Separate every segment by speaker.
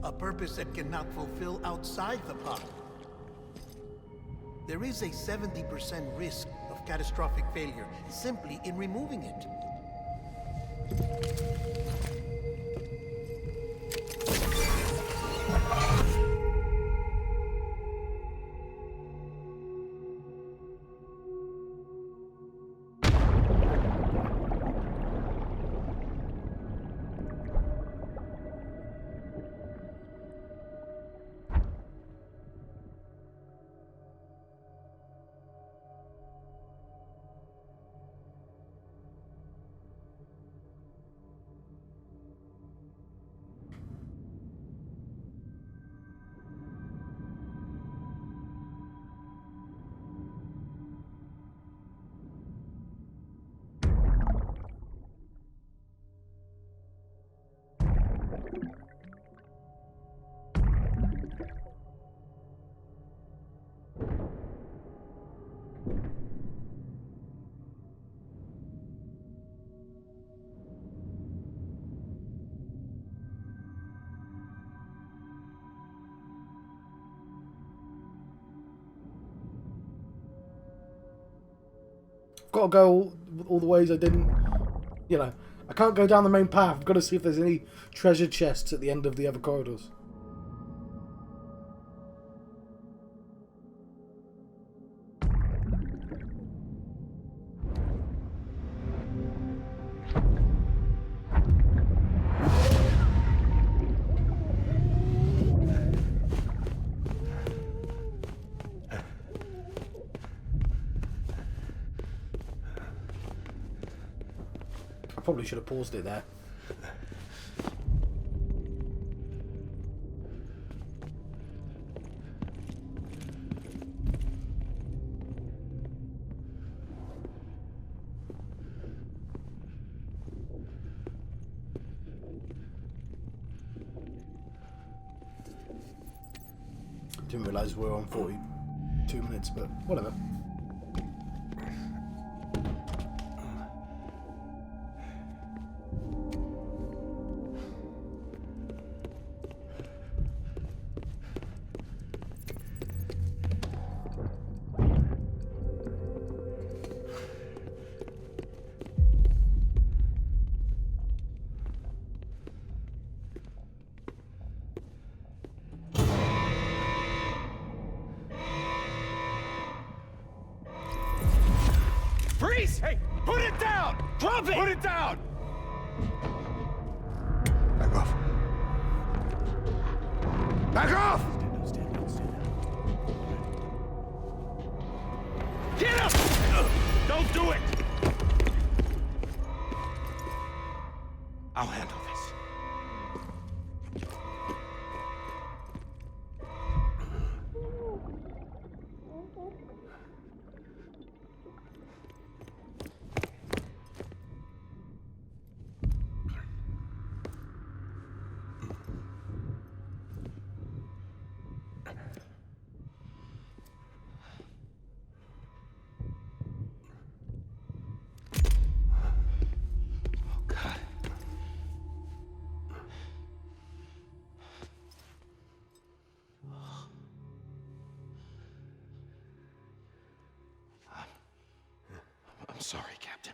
Speaker 1: A purpose that cannot fulfill outside the pod. There is a 70% risk of catastrophic failure simply in removing it.
Speaker 2: Got to go all the ways I didn't, you know. I can't go down the main path. I've got to see if there's any treasure chests at the end of the other corridors. Probably should have paused it there. Didn't realise we were on 42 minutes, but whatever.
Speaker 3: Hey, put it down! Drop it! Put it down!
Speaker 4: Back off. Back off!
Speaker 3: Stand down. Get up! Don't do it! I'll handle this. I'm sorry, Captain.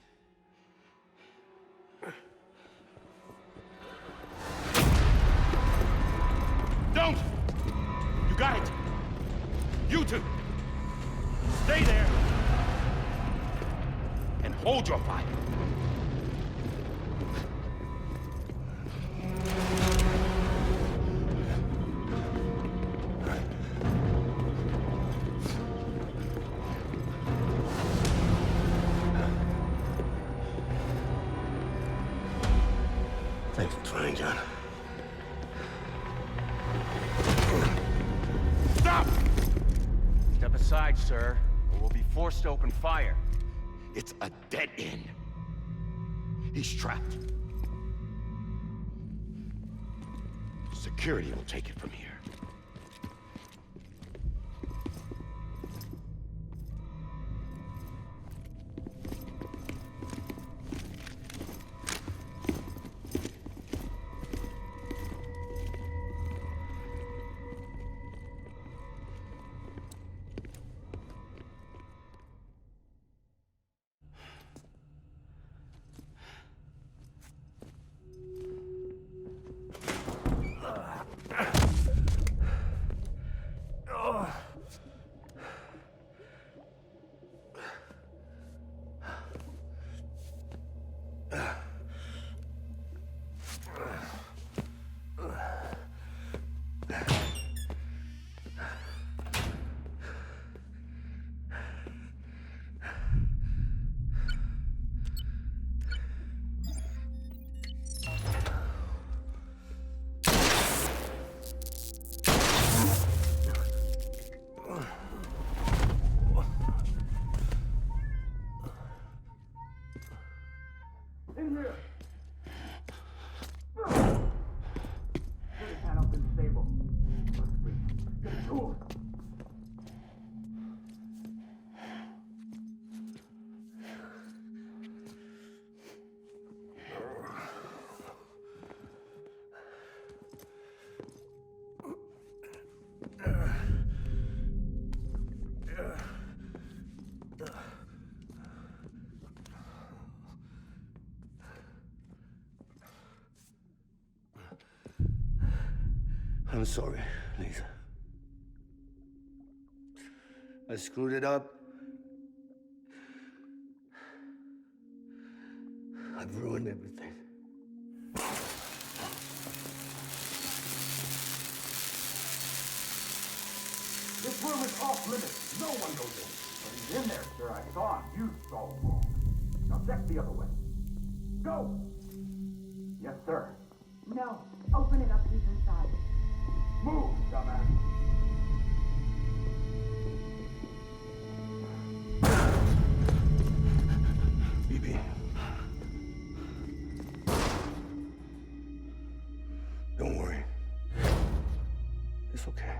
Speaker 3: Don't! You got it! You two! Stay there! And hold your fire!
Speaker 4: Thanks for trying, John.
Speaker 3: Stop! Step aside, sir, or we'll be forced to open fire. It's a dead end. He's trapped. Security will take it from here.
Speaker 4: I'm sorry, Lisa. I screwed it up. I've ruined everything.
Speaker 5: This room is off limits. No one goes in. But he's in there, sir. I saw him. You saw him wrong. Now check the other way. Go! Yes, sir.
Speaker 6: No. Open it up. He's inside.
Speaker 5: Move, dumbass.
Speaker 4: BB. Don't worry. It's okay.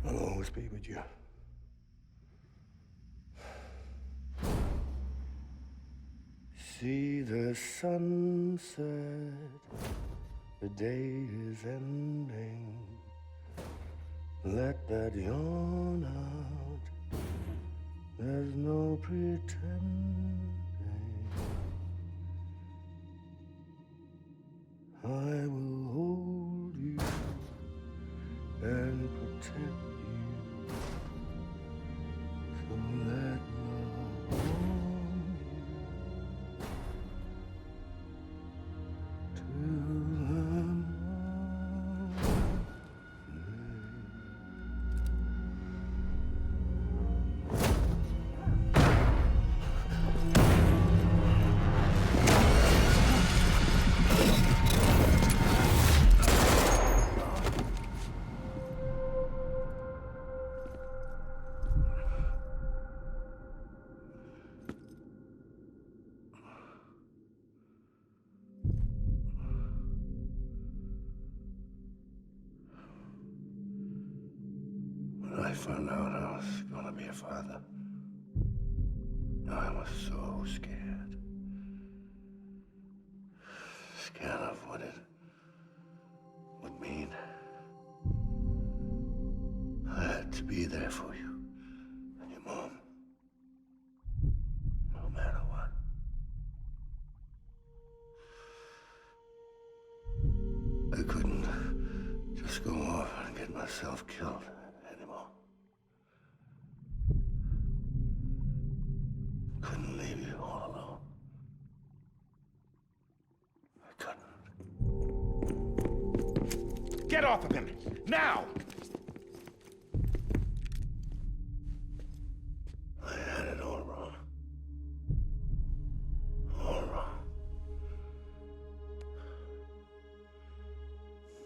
Speaker 4: I'll always be with you. See the sunset, the day is ending. Let that yawn out, there's no pretending. I will hold you and protect you. So let love warm you till the morning. When I found out I was gonna be a father, I was so scared. Scared of what it would mean. I had to be there for you and your mom, no matter what. I couldn't just go off and get myself killed anymore. Couldn't leave you all alone. I couldn't.
Speaker 3: Get off of him! Now!
Speaker 4: I had it all wrong. All wrong.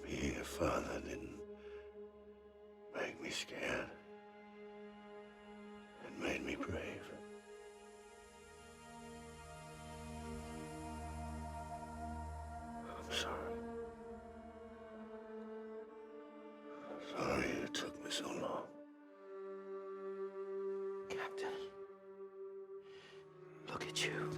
Speaker 4: Being a father didn't make me scared. It made me brave. I'm sorry. Sorry it took me so long.
Speaker 3: Captain. Look at you.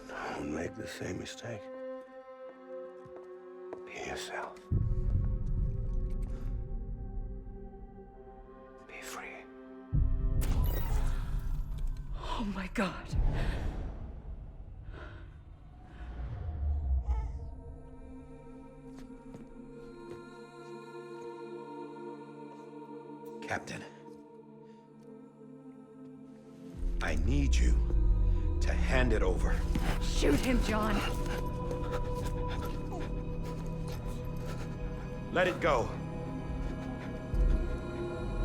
Speaker 4: Don't make the same mistake. Be yourself. Be free.
Speaker 6: Oh my God.
Speaker 3: Captain. I need you to hand it over.
Speaker 6: Shoot him, John.
Speaker 3: Let it go.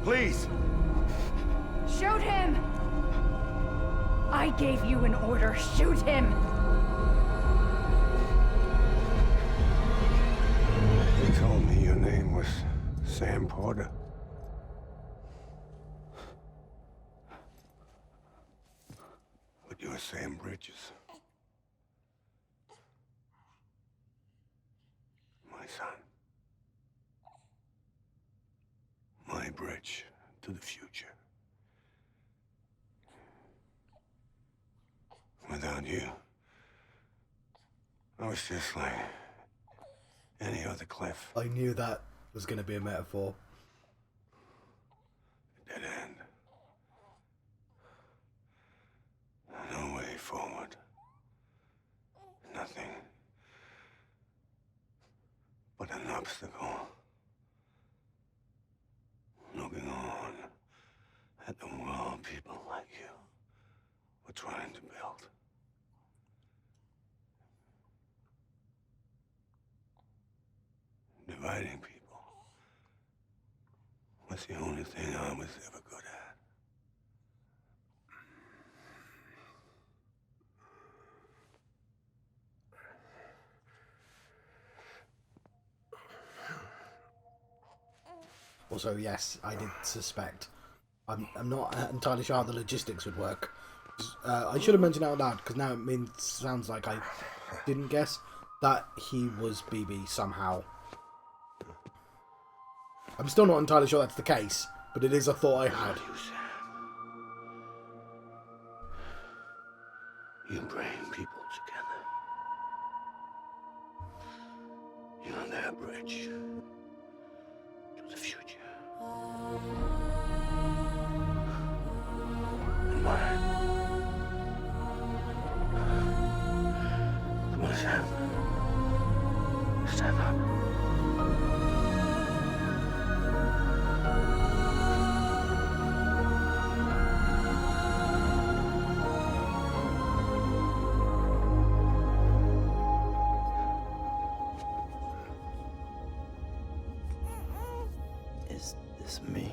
Speaker 3: Please.
Speaker 6: Shoot him! I gave you an order. Shoot him!
Speaker 4: They told me your name was Sam Porter. But you're Sam Bridges. My son. My bridge to the future. Without you, I was just like any other Cliff.
Speaker 2: I knew that was going to be a metaphor.
Speaker 4: obstacle. Looking on at the world people like you were trying to build. Dividing people was the only thing I was ever good at.
Speaker 2: Also, yes, I did suspect. I'm not entirely sure how the logistics would work. I should have mentioned out loud, because now it sounds like I didn't guess that he was BB somehow. I'm still not entirely sure that's the case, but it is a thought I had.
Speaker 4: You bring people together. You're their bridge to the future. And mine. Come on, Sam. Stand up.
Speaker 7: Is this me?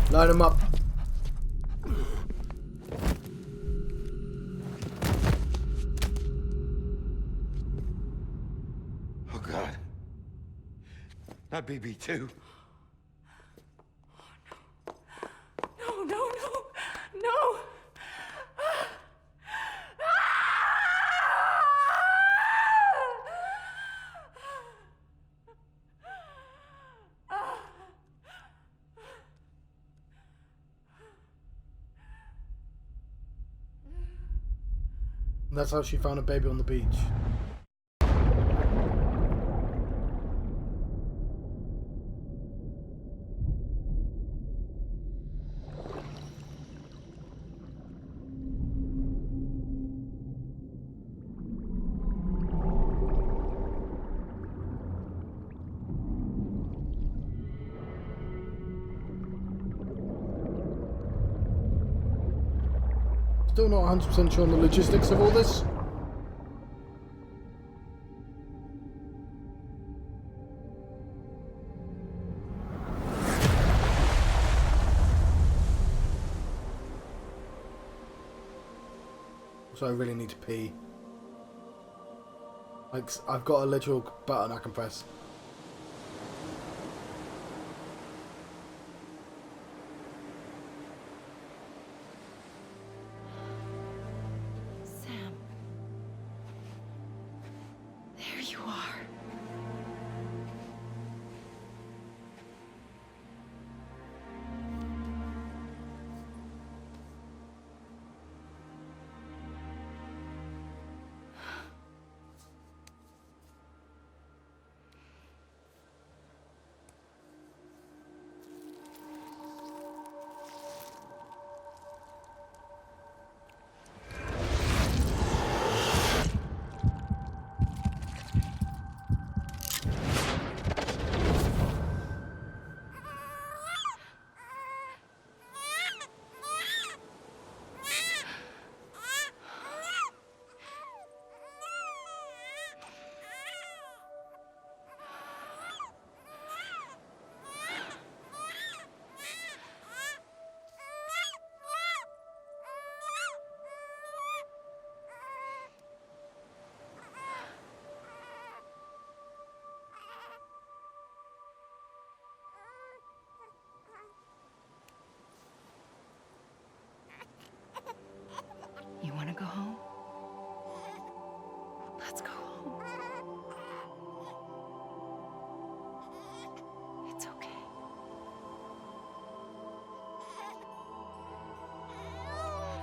Speaker 2: Line him up.
Speaker 4: Oh, God. Not BB2.
Speaker 6: No, no, no, no.
Speaker 2: And that's how she found a baby on the beach. Still not 100% sure on the logistics of all this. So I really need to pee. Like, I've got a literal button I can press.
Speaker 6: Sam. There you are.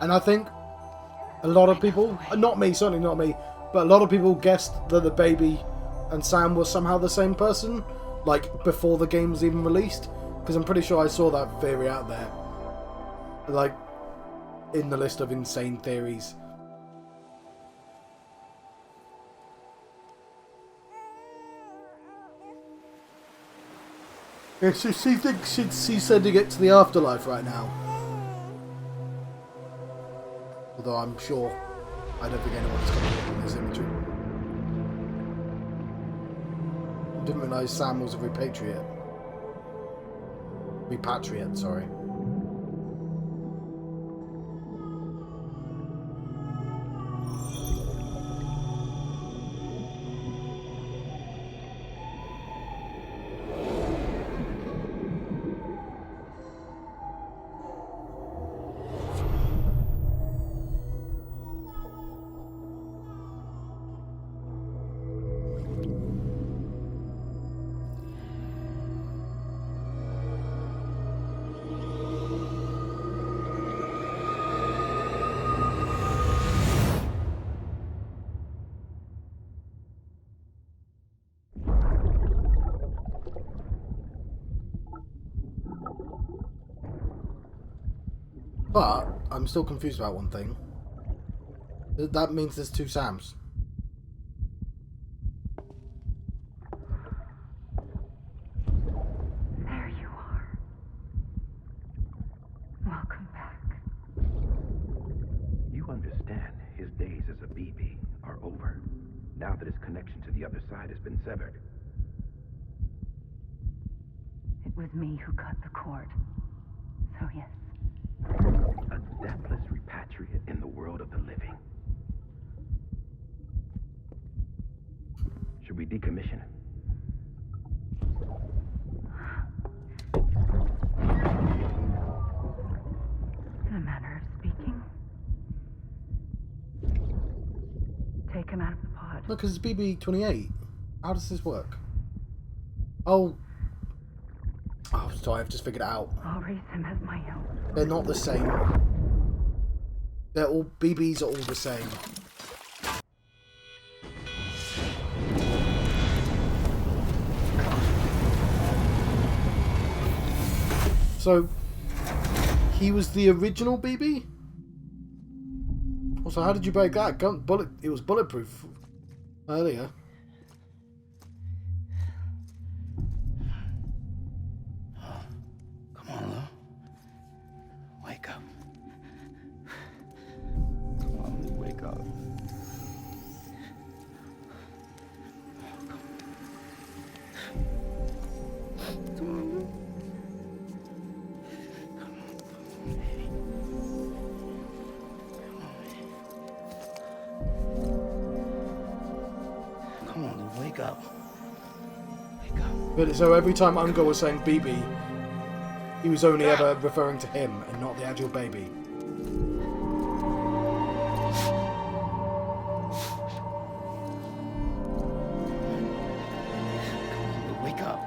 Speaker 2: And I think a lot of people, not me, certainly not me, but a lot of people guessed that the baby and Sam were somehow the same person, like before the game was even released. Because I'm pretty sure I saw that theory out there, like in the list of insane theories. Yeah, she thinks she's sending it to the afterlife right now. Although I'm sure I don't think anyone's going to look at this imagery. I didn't realise Sam was a repatriate. Repatriate, sorry. But I'm still confused about one thing. That means there's two Sams.
Speaker 6: There you are. Welcome back.
Speaker 7: You understand his days as a BB are over, now that his connection to the other side has been severed.
Speaker 6: It was me who cut the cord. So yes.
Speaker 7: A deathless repatriate in the world of the living. Should we decommission him?
Speaker 6: In a manner of speaking. Take him out of the pod.
Speaker 2: Look, because it's BB-28. How does this work? Oh, sorry, I've just figured it out.
Speaker 6: I'll raise him as my own.
Speaker 2: They're not the same. They're all... BBs are all the same. So, he was the original BB? Also, how did you break that? It was bulletproof earlier.
Speaker 4: Come on, Lou. Wake up. Come on, Lou, wake up. Come on, Lou. Come on, Lou, wake up. Wake up.
Speaker 2: But so every time Uncle was saying BB, he was only ever referring to him and not the actual baby.
Speaker 4: Wake up.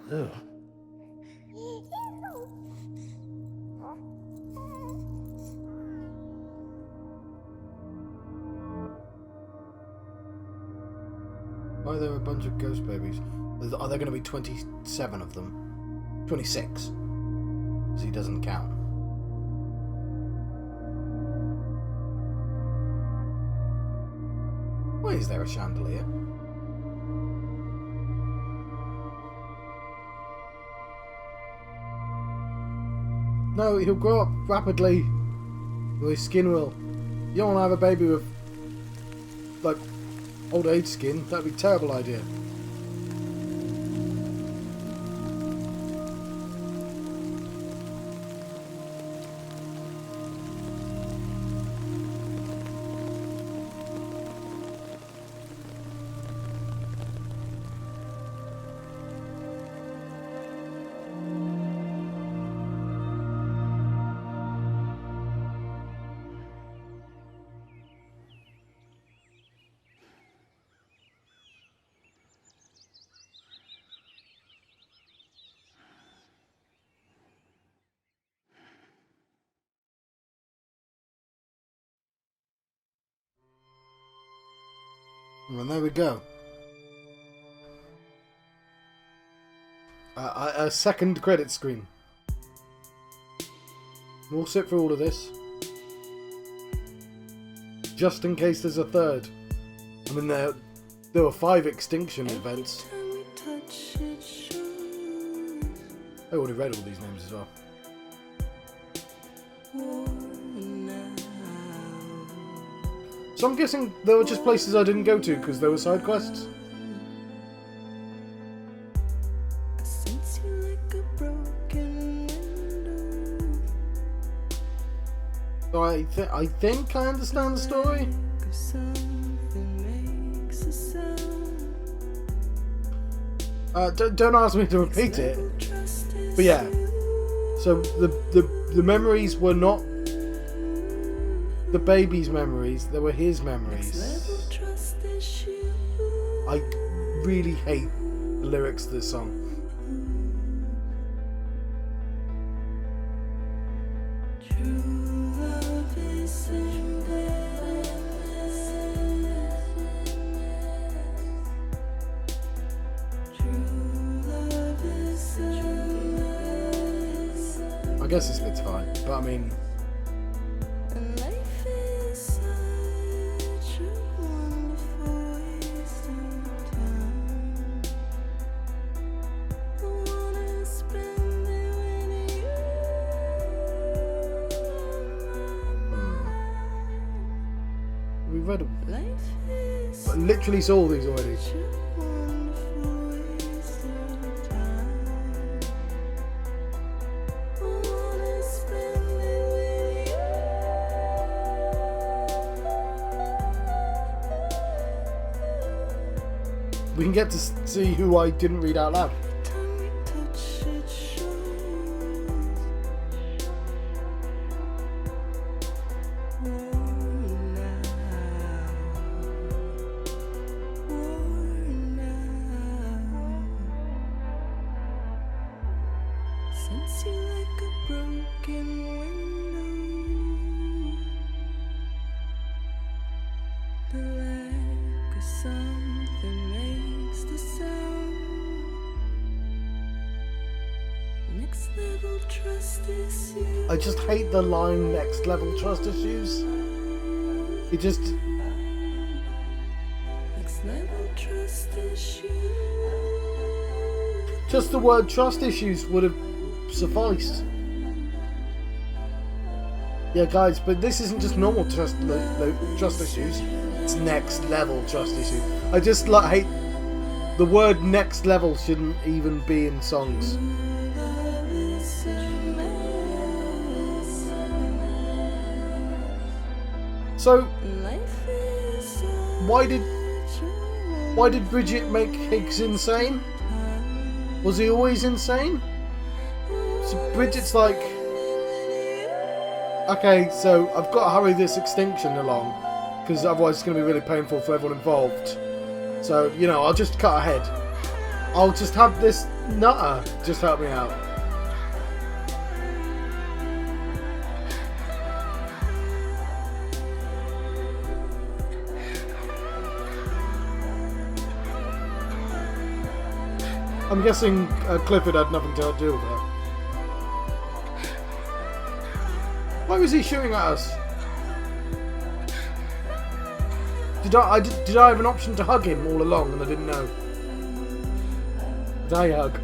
Speaker 4: Lou.
Speaker 2: Why are there a bunch of ghost babies? Are there going to be 27 of them? 26. Because he doesn't count. Why is there a chandelier? No, he'll grow up rapidly. Well, his skin will. You don't want to have a baby with, like, old age skin. That'd be a terrible idea. And there we go. A second credit screen. We'll sit through all of this. Just in case there's a third. I mean, there were 5 extinction events. I already read all these names as well. So I'm guessing there were just places I didn't go to because there were side quests. So I think I understand the story. Don't ask me to repeat it. But yeah. So the memories were not the baby's memories, they were his memories. I really hate the lyrics to this song. I guess this bit's fine, but I mean... We read them. I literally saw these already. We can get to see who I didn't read out loud.
Speaker 8: Sense you like a broken window. The lack of something makes the sound. Next level trust issues.
Speaker 2: I just hate the line next level trust issues. It just...
Speaker 8: Next level trust issues.
Speaker 2: Just the word trust issues would have sufficed. Yeah, guys, but this isn't just normal trust issues. It's next level trust issues. I just hate the word next level shouldn't even be in songs. So why did Bridget make Higgs insane? Was he always insane? So Bridget's like, okay, so I've got to hurry this extinction along, because otherwise it's going to be really painful for everyone involved. So, you know, I'll just cut ahead. I'll just have this nutter just help me out. I'm guessing Clifford had nothing to do with that. Why was he shooting at us? Did I have an option to hug him all along and I didn't know? Did I hug?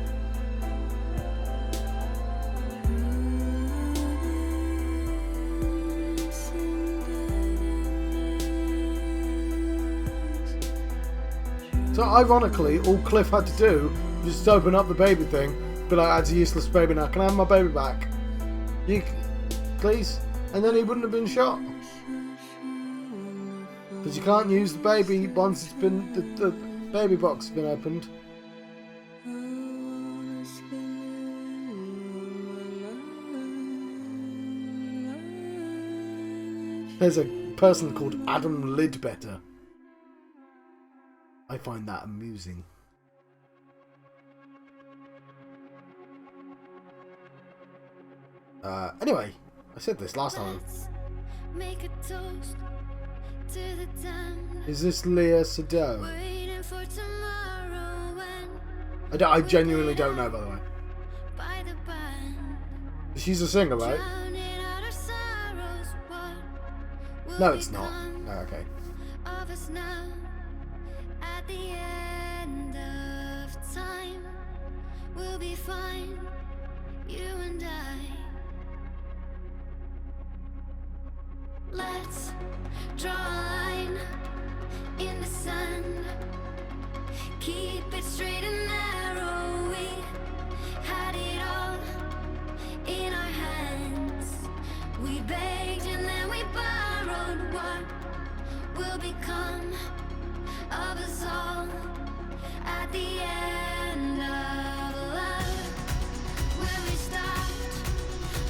Speaker 2: So ironically, all Cliff had to do was just open up the baby thing, be like, "That's a useless baby now. Can I have my baby back? You, please?" And then he wouldn't have been shot. Because you can't use the baby once it's been the baby box has been opened. There's a person called Adam Lidbetter. I find that amusing. Anyway, I said this last time.
Speaker 8: Make a toast to the time.
Speaker 2: Is this Leah Sado?
Speaker 8: Waiting for tomorrow when
Speaker 2: I genuinely don't know, by the way.
Speaker 8: by the band.
Speaker 2: She's a singer, right?
Speaker 8: Drowning out our sorrows, what will
Speaker 2: No, it's not.
Speaker 8: become
Speaker 2: No, okay.
Speaker 8: of us now at the end of time? We'll be fine, you and I. Let's draw a line in the sand. Keep it straight and narrow. We had it all in our hands. We begged and then we borrowed. What will become of us all at the end of love? When we stopped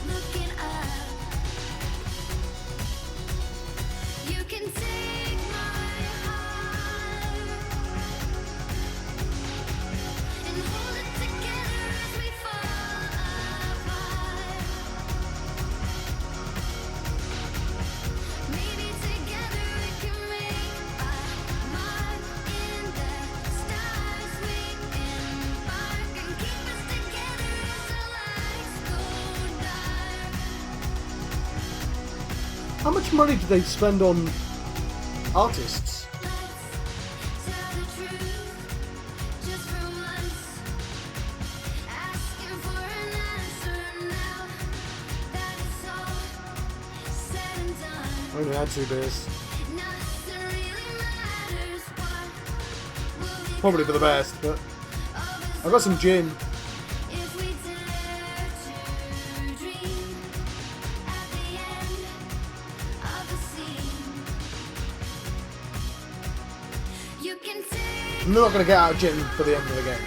Speaker 8: looking up, you can take my heart and hold it together as we fall apart. Maybe together we can make a mark in the stars. We embark and keep us together as the lights go dark.
Speaker 2: How much money do they spend on artists?
Speaker 8: Let's tell the truth just for once. Asking for an answer now that it's all said and done.
Speaker 2: I only had 2 beers.
Speaker 8: Nothing really matters. What will be
Speaker 2: Probably for the best, but
Speaker 8: of us
Speaker 2: I got some gin.
Speaker 8: if we dare to dream at the end of the scene? You can take
Speaker 2: I'm not going to get out of gin for the end of the game.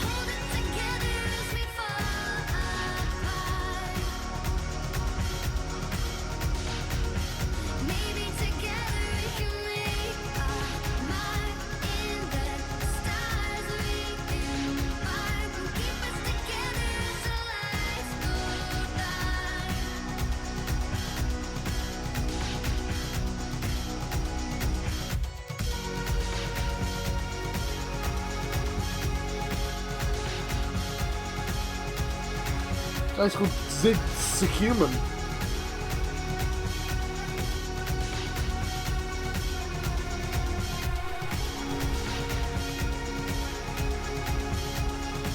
Speaker 8: hold it together as we fall apart. Maybe together we can make a mark in the stars. We embark and keep us together as the lights go dark.
Speaker 2: Guy's called Zig Secuman.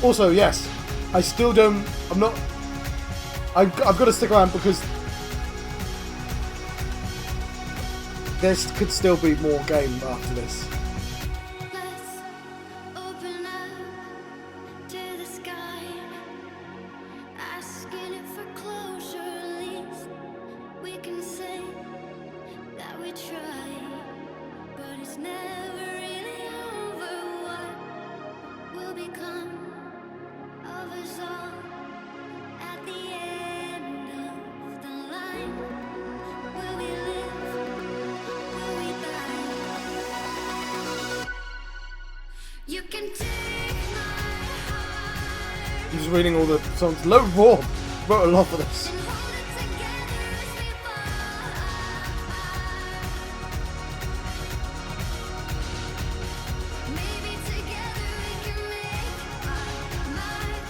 Speaker 2: Also, yes, I still don't. I'm not. I've got to stick around because there could still be more game after this.
Speaker 8: Let's open up to the sky, asking it for closure. At least we can say that we tried, but it's never really over. What will become of us all at the end of the line? Will we live? Will we die? You can take my heart
Speaker 2: He's reading all the songs. Low Raw wrote a lot for this.
Speaker 8: and hold it together as we fall apart. Maybe together we can make a mark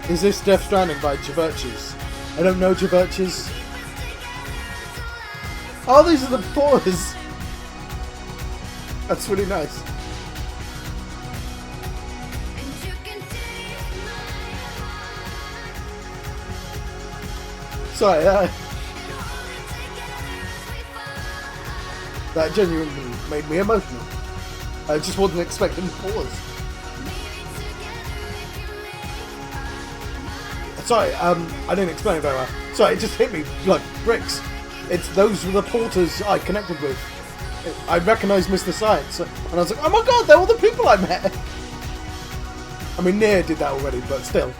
Speaker 8: in the
Speaker 2: Is this Death Stranding by Javerches? I don't know Javerches. Oh, these are the boys. That's really nice.
Speaker 8: and you can take my heart
Speaker 2: Sorry,
Speaker 8: and hold it together as we fall apart.
Speaker 2: That genuinely made me emotional. I just wasn't expecting pause. Sorry, I didn't explain it very well. Sorry, it just hit me like bricks. Those were the porters I connected with. I recognised Mr. Science, and I was like, oh my god, they're all the people I met! I mean, Nier did that already, but still.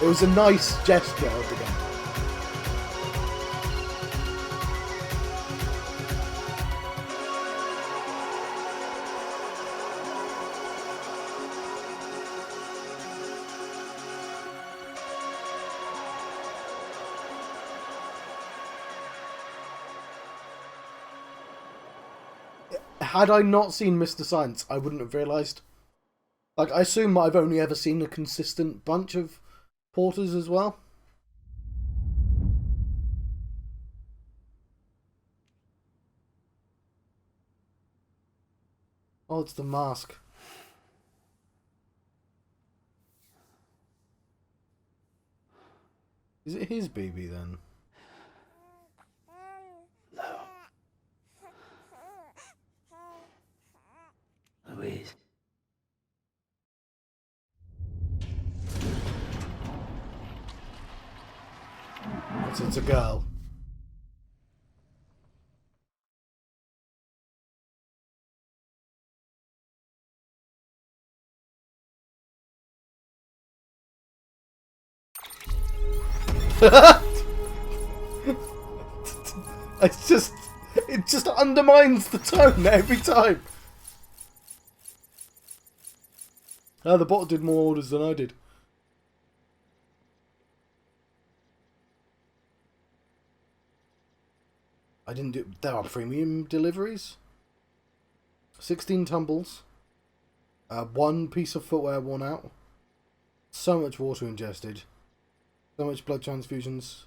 Speaker 2: It was a nice gesture of the game. Had I not seen Mr. Science, I wouldn't have realised. Like, I assume I've only ever seen a consistent bunch of porters as well. Oh, it's the mask. Is it his baby then?
Speaker 7: Louise.
Speaker 2: It's a girl. It just undermines the tone every time. Oh, the bot did more orders than I did. I didn't do... There are premium deliveries. 16 tumbles. 1 piece of footwear worn out. So much water ingested. So much blood transfusions.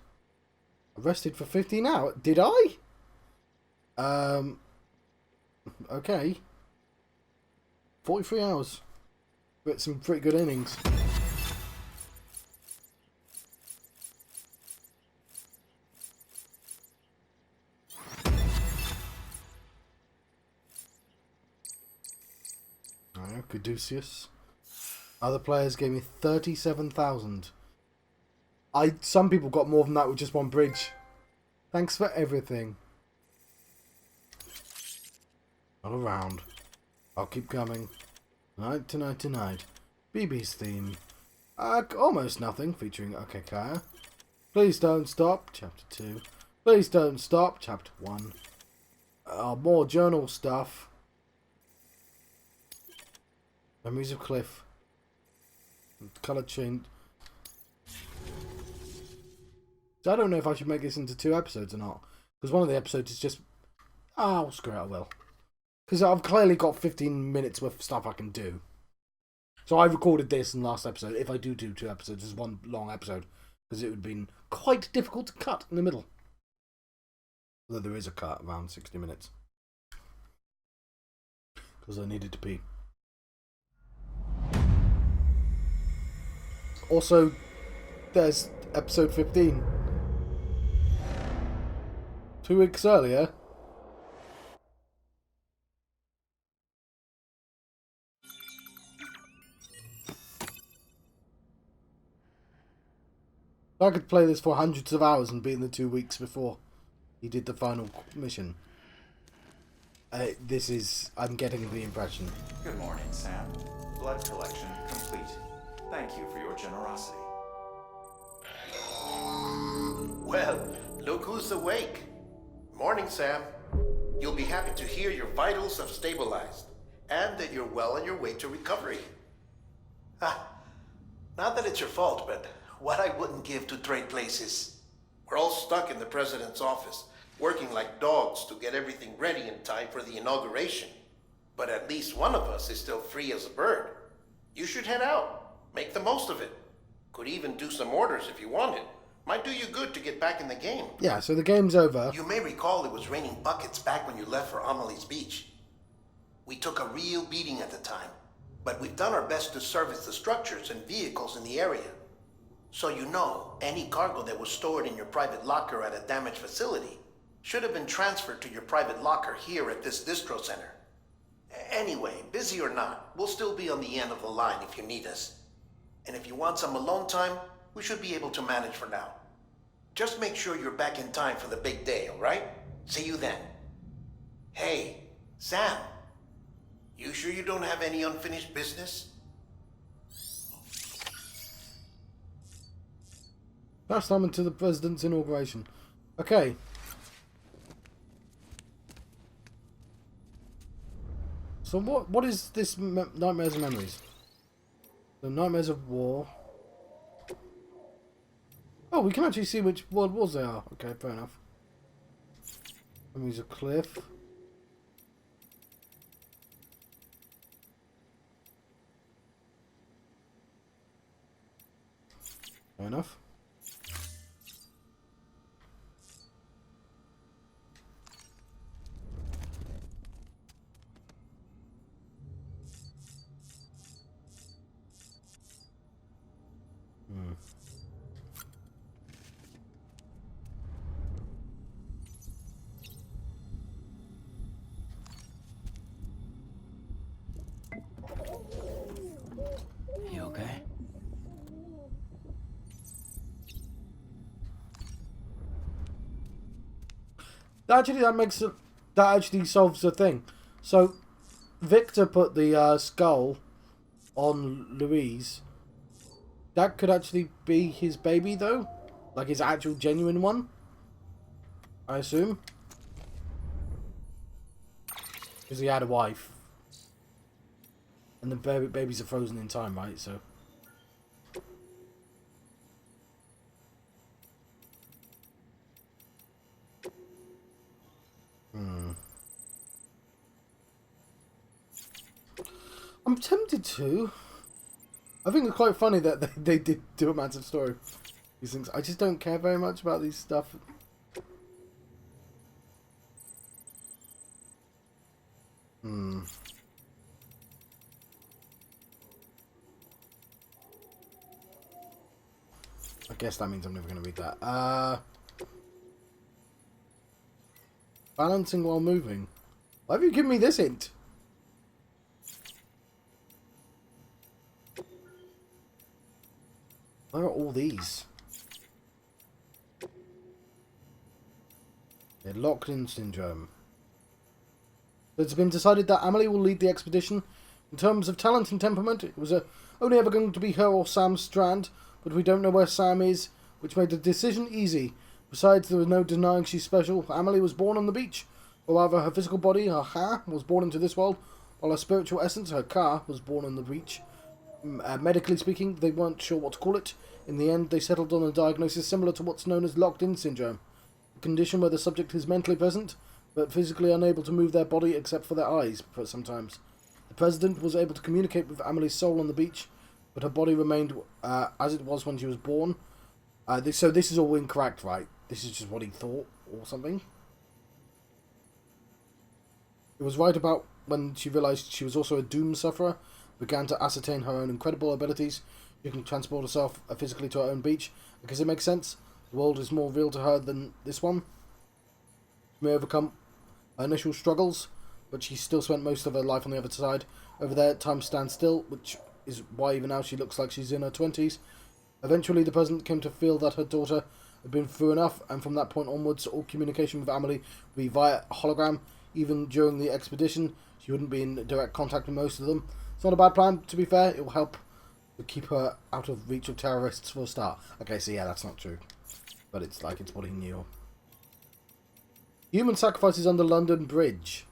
Speaker 2: Arrested for 15 hours. Did I? Okay. 43 hours. But some pretty good innings. Caduceus. Other players gave me 37,000. Some people got more than that with just one bridge. Thanks for everything. Not around. I'll keep coming. Tonight, tonight, tonight. BB's theme. Almost nothing, featuring Okay Kaya. Please don't stop, chapter 2. Please don't stop, chapter 1. More journal stuff. Memories of Cliff. Colour change. So I don't know if I should make this into 2 episodes or not. Because one of the episodes is just... Oh, screw it, I will. Because I've clearly got 15 minutes worth of stuff I can do. So I recorded this in the last episode. If I do 2 episodes, it's one long episode. Because it would have been quite difficult to cut in the middle. Although there is a cut around 60 minutes. Because I needed to pee. Also, there's episode 15. 2 weeks earlier. I could play this for hundreds of hours and be in the 2 weeks before he did the final mission. I'm getting the impression.
Speaker 9: Good morning, Sam. Blood collection complete. Thank you for your generosity.
Speaker 1: Well, look who's awake. Morning, Sam. You'll be happy to hear your vitals have stabilized, and that you're well on your way to recovery. Not that it's your fault, but what I wouldn't give to trade places. We're all stuck in the president's office, working like dogs to get everything ready in time for the inauguration. But at least one of us is still free as a bird. You should head out. Make the most of it. Could even do some orders if you wanted. Might do you good to get back in the game.
Speaker 2: Yeah, so the game's over.
Speaker 1: You may recall it was raining buckets back when you left for Amelie's Beach. We took a real beating at the time, but we've done our best to service the structures and vehicles in the area. So you know, any cargo that was stored in your private locker at a damaged facility, Should have been transferred to your private locker here at this distro center. Anyway, busy or not, we'll still be on the end of the line if you need us. And if you want some alone time, we should be able to manage for now. Just make sure you're back in time for the big day, all right? See you then. Hey, Sam. You sure you don't have any unfinished business?
Speaker 2: Last time into the president's inauguration. Okay. So what is this Nightmares and Memories? The Nightmares of War. Oh, we can actually see which world wars they are. Okay, fair enough. Memories of Cliff. Fair enough.
Speaker 3: You okay?
Speaker 2: Actually, that actually solves the thing. So, Victor put the skull on Louise. That could actually be his baby, though, like his actual genuine one. I assume, because he had a wife, and the babies are frozen in time, right? So. I'm tempted to. I think it's quite funny that they did do a massive story. These things. I just don't care very much about these stuff. I guess that means I'm never going to read that. Balancing while moving. Why have you given me this hint? Where are all these? They're locked in syndrome. It's been decided that Amelie will lead the expedition. In terms of talent and temperament, it was only ever going to be her or Sam Strand, but we don't know where Sam is, which made the decision easy. Besides, there was no denying she's special. Amelie was born on the beach, or rather her physical body, her ha, was born into this world, while her spiritual essence, her ka, was born on the beach. Medically speaking, they weren't sure what to call it. In the end, they settled on a diagnosis similar to what's known as locked-in syndrome, a condition where the subject is mentally present, but physically unable to move their body except for their eyes, sometimes. The President was able to communicate with Amelie's soul on the beach, but her body remained as it was when she was born. So this is all incorrect, right? This is just what he thought, or something. It was right about when she realised she was also a doom sufferer, began to ascertain her own incredible abilities. She can transport herself physically to her own beach, because it makes sense. The world is more real to her than this one. She may overcome her initial struggles, but she still spent most of her life on the other side. Over there, time stands still, which is why even now she looks like she's in her 20s. Eventually, the President came to feel that her daughter had been through enough, and from that point onwards, all communication with Amelie would be via hologram. Even during the expedition, she wouldn't be in direct contact with most of them. It's not a bad plan, to be fair. It will help to keep her out of reach of terrorists for a start. Okay, so yeah, that's not true. But it's like, it's what he knew. Human sacrifices under London Bridge.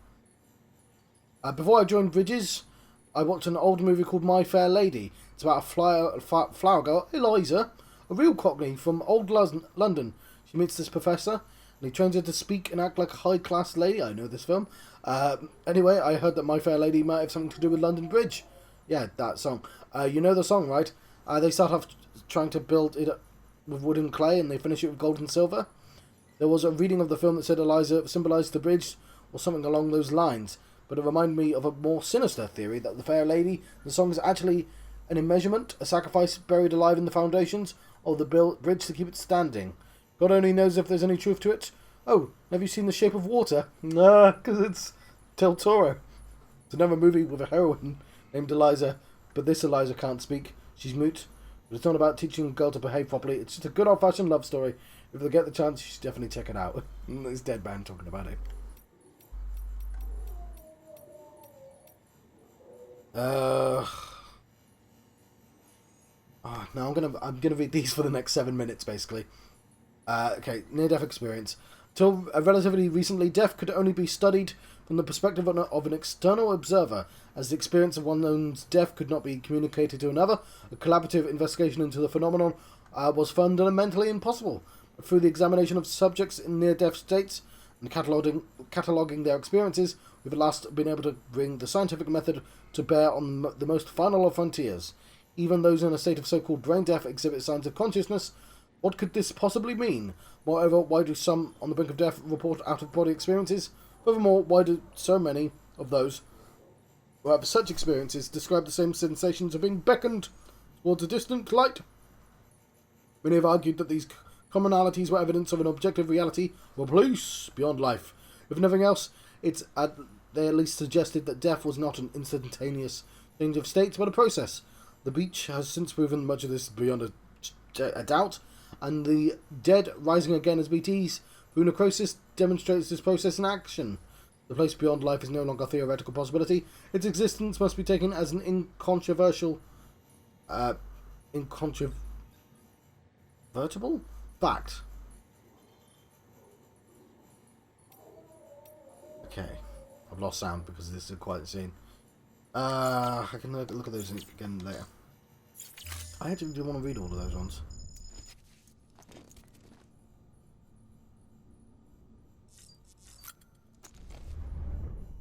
Speaker 2: Before I joined Bridges, I watched an old movie called My Fair Lady. It's about a flower girl, Eliza, a real cockney from old London. She meets this professor, and he trains her to speak and act like a high-class lady. I know this film. Anyway, I heard that My Fair Lady might have something to do with London Bridge. Yeah, that song. You know the song, right? They start off trying to build it with wood and clay, and they finish it with gold and silver. There was a reading of the film that said Eliza symbolised the bridge, or something along those lines, but it reminded me of a more sinister theory that the Fair Lady, the song, is actually an immeasurement, a sacrifice buried alive in the foundations of the bridge to keep it standing. God only knows if there's any truth to it, Oh, have you seen The Shape of Water? Nah, because it's Del Toro. It's another movie with a heroine named Eliza, but this Eliza can't speak. She's mute. But it's not about teaching a girl to behave properly. It's just a good old-fashioned love story. If they get the chance, you should definitely check it out. It's Dead Man talking about it. No, I'm gonna read these for the next 7 minutes, basically. Okay, near-death experience. Till relatively recently, death could only be studied from the perspective of an external observer, as the experience of one's own death could not be communicated to another. A collaborative investigation into the phenomenon was fundamentally impossible. Through the examination of subjects in near-death states and cataloguing their experiences, we've at last been able to bring the scientific method to bear on the most final of frontiers. Even those in a state of so-called brain death exhibit signs of consciousness. What could this possibly mean? Moreover, why do some on the brink of death report out-of-body experiences? Furthermore, why do so many of those who have such experiences describe the same sensations of being beckoned towards a distant light? Many have argued that these commonalities were evidence of an objective reality or place beyond life. If nothing else, they at least suggested that death was not an instantaneous change of states, but a process. The beach has since proven much of this beyond a doubt, and the dead rising again as BTs through necrosis demonstrates this process in action. The place beyond life is no longer a theoretical possibility. Its existence must be taken as an incontrovertible fact. Okay, I've lost sound because this is a quiet scene. I can look at those again later. I actually do want to read all of those ones.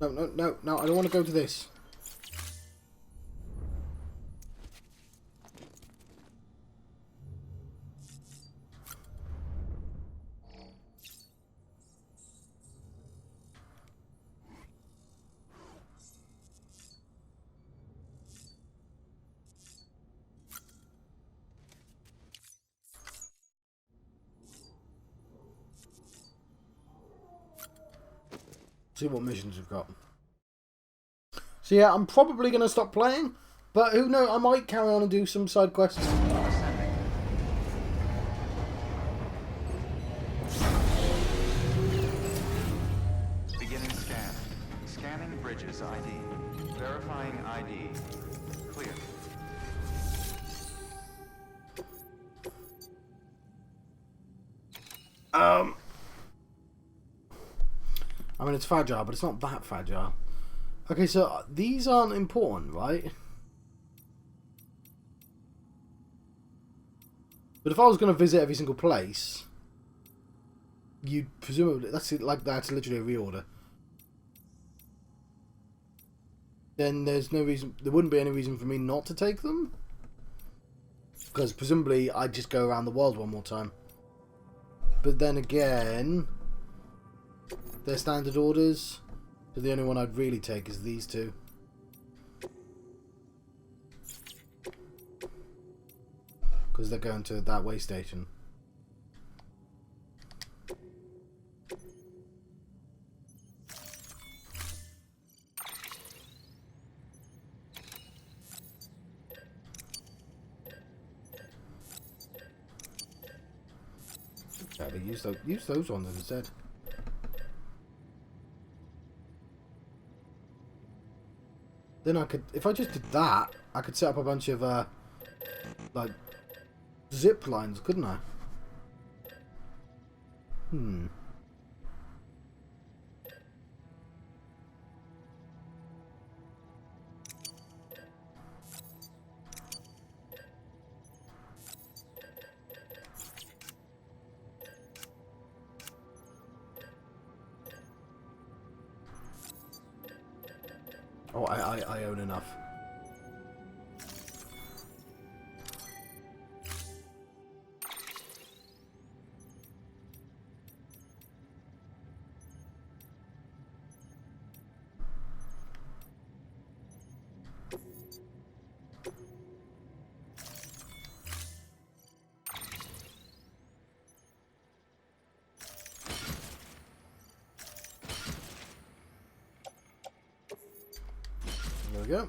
Speaker 2: No, I don't want to go to this. See what missions we've got. So yeah, I'm probably going to stop playing, but who knows, I might carry on and do some side quests.
Speaker 9: Beginning scan. Scanning bridges ID. Verifying ID. Clear.
Speaker 2: I mean, it's fragile, but it's not that fragile. Okay, so these aren't important, right? But if I was going to visit every single place, you'd presumably... That's literally a reorder. Then there's no reason... There wouldn't be any reason for me not to take them. Because presumably I'd just go around the world one more time. But then again... They're standard orders, so the only one I'd really take is these two. Because they're going to that way station. Yeah, but use those ones instead. Then I could, if I just did that, I could set up a bunch of, like, zip lines, couldn't I? Oh, I own enough. we go.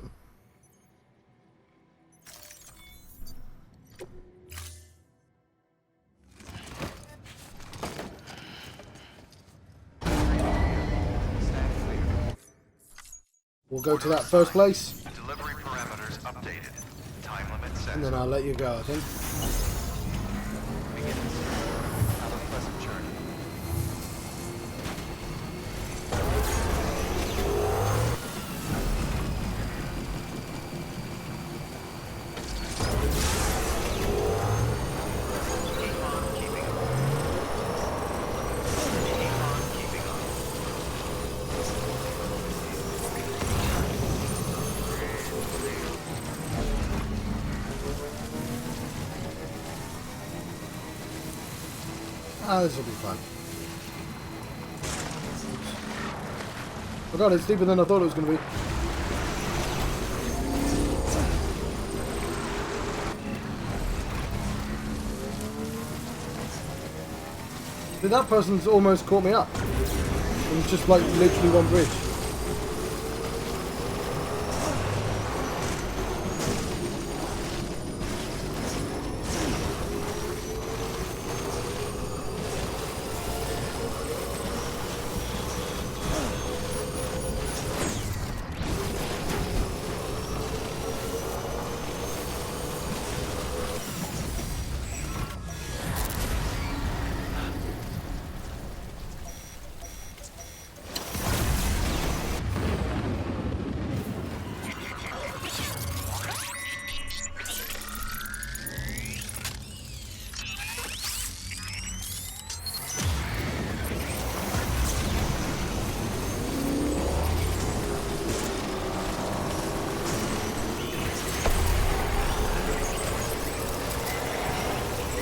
Speaker 2: We'll go to that first place.
Speaker 10: Delivery parameters updated. Time limit set.
Speaker 2: And then I'll let you go, I think.
Speaker 3: Beginnings. Have a pleasant journey.
Speaker 2: Ah, this will be fun. Oh god, it's deeper than I thought it was going to be. Dude, that person's almost caught me up. It's just like literally one bridge.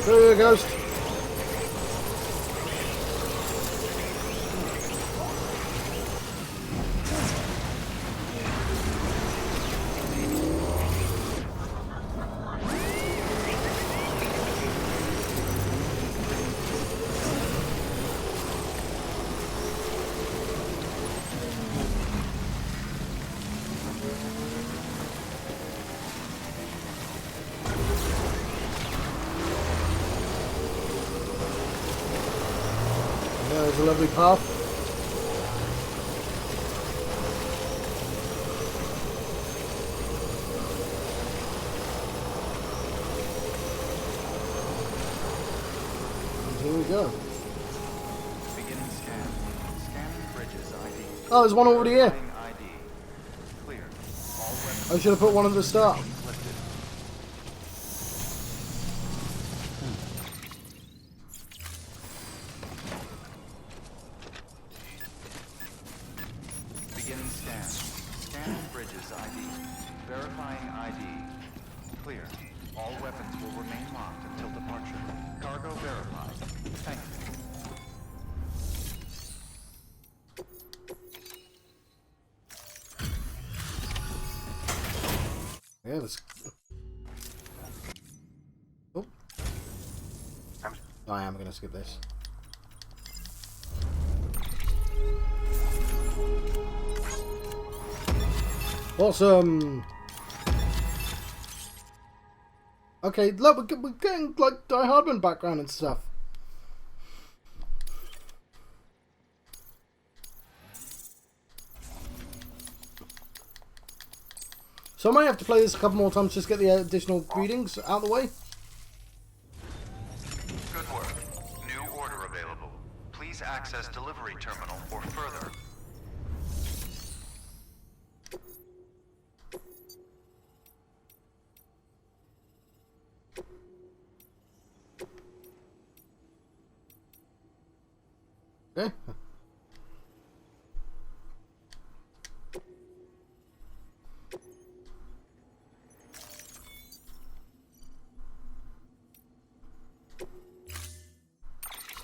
Speaker 2: There it goes. There's a lovely path. And here we go.
Speaker 3: Beginning scan. Scanning bridges ID.
Speaker 2: Oh, there's one already here.
Speaker 3: ID. Clear. All weapons
Speaker 2: I should have put one at the start.
Speaker 3: lifted. Beginning scan. Scanning bridges ID. Verifying ID. Clear. All weapons will remain locked until departure. Cargo verified. Thank you.
Speaker 2: Yeah, let's... Oh. I am going to skip this. Awesome! Okay, look, we're getting, like, die-hardman background and stuff. So I might have to play this a couple more times just to get the additional readings out of the way.
Speaker 10: Good work. New order available. Please access delivery terminal for further.
Speaker 2: Okay.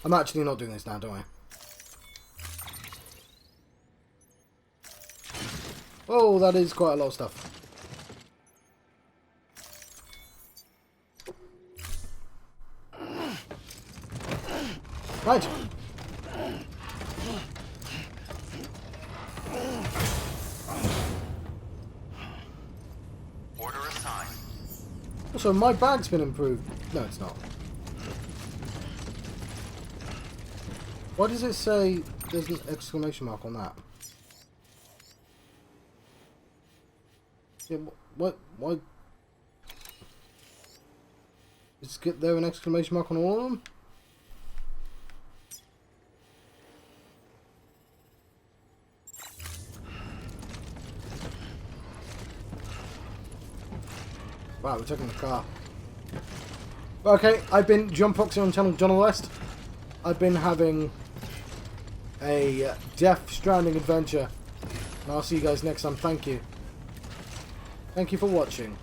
Speaker 2: I'm actually not doing this now, don't I? Oh, that is quite a lot of stuff. Right.
Speaker 10: time.
Speaker 2: Also, my bag's been improved. No, it's not. Why does it say there's an exclamation mark on that? Yeah, what? Why? Is there an exclamation mark on all of them? Wow, we're taking the car. Okay, I've been John Foxy on channel John West. I've been having a Death Stranding adventure. And I'll see you guys next time. Thank you. Thank you for watching.